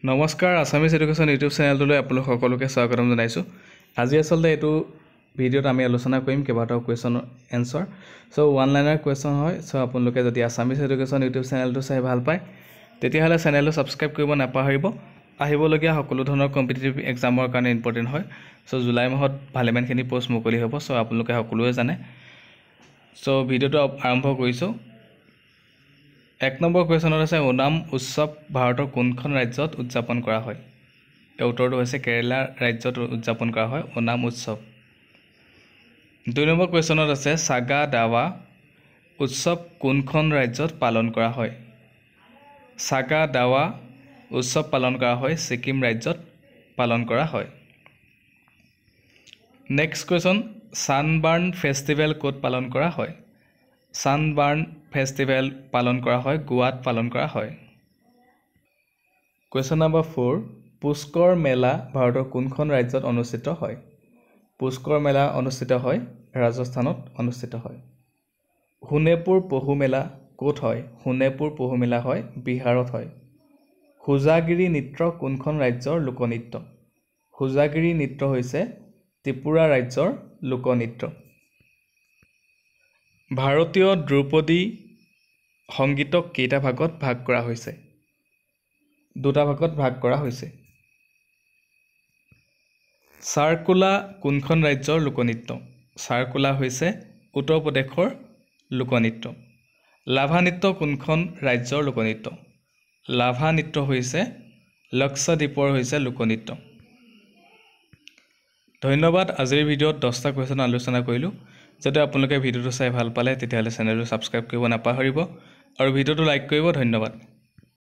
নমস্কাৰ Assamese education YouTube চেনেলটোলৈ আপোনালোক সকলোকে স্বাগতম জনাইছোঁ। আজি আচলতে এইটো ভিডিঅ'ত আমি আলোচনা কৰিম কেইবাটাও কুৱেশ্যনৰ answer. So one liner question হয়। সো আপোনালোকে যদি আসামিজ এডুকেশ্যন ইউটিউব চেনেলটো চাই ভাল পায় তেতিয়াহ'লে চেনেলটো ছাবস্ক্ৰাইব কৰিব নাপাহৰিব। আহিবলগীয়া সকলো ধৰণৰ কম্পিটিটিভ এক্সামৰ কাৰণে ইম্পৰ্টেণ্ট হয়। সো জুলাই মাহত ভালেমানখিনি পোষ্ট মুকলি হ'ব। সো আপোনালোকে সকলোৱে জানে। সো ভিডিঅ'টো আৰম্ভ কৰিছোঁ। 1 নম্বৰ কুৱেশ্যনত আছে ওনাম উৎসৱ ভাৰতৰ কোনখন ৰাজ্যত উদযাপন কৰা হয়? এই উত্তৰটো হৈছে কেৰালা ৰাজ্যত উদযাপন কৰা হয় ওনাম উৎসৱ। 2 নম্বৰ কুৱেশ্যনত আছে সাগা দাৱা উৎসৱ কোনখন ৰাজ্যত পালন কৰা হয়? সাগা দাৱা উৎসৱ পালন কৰা হয় ছিকিম ৰাজ্যত পালন কৰা হয়। নেক্সট কুৱেশ্যন ছানবাৰ্ণ ফেষ্টিভেল ক'ত পালন কৰা হয়? ছানবাৰ্ণ ফেষ্টিভেল পালন কৰা হয় গোৱাত পালন কৰা হয়। কুৱেশ্যন নম্বৰ 4 পুষ্কৰ মেলা ভাৰতৰ কোনখন ৰাজ্যত অনুষ্ঠিত হয়? পুষ্কৰ মেলা অনুষ্ঠিত হয় ৰাজস্থানত অনুষ্ঠিত হয়। সোণেপুৰ পহু মেলা ক'ত হয়? সোণেপুৰ পহু মেলা হয় বিহাৰত হয়। হোজাগিৰি নৃত্য কোনখন ৰাজ্যৰ লোকনৃত্য? হোজাগিৰি নৃত্য হৈছে ত্ৰিপুৰা ৰাজ্যৰ লোকনৃত্য। ভাৰতীয় ধ্ৰুপদী সংগীতক কেইটা ভাগত ভাগ কৰা হৈছে? 2টা ভাগত ভাগ কৰা হৈছে। চাৰকোলা কোনখন ৰাজ্যৰ লোকনৃত্য? চাৰকোলা হৈছে উত্তৰ প্ৰদেশৰ লোকনৃত্য। লাভা নৃত্য কোনখন ৰাজ্যৰ লোকনৃত্য? লাভা নৃত্য হৈছে লক্ষদ্বীপৰ হৈছে লোকনৃত্য। ধন্যবাদ। আজিৰ ভিডিঅ'ত 10টা কুৱেশ্যন আলোচনা কৰিলোঁ। যদি আপোনালোকে ভিডিঅ'টো চাই ভাল পালে তেতিয়াহ'লে চেনেলটো ছাবস্ক্ৰাইব কৰিব নাপাহৰিব আৰু ভিডিঅ'টো লাইক কৰিব। ধন্যবাদ।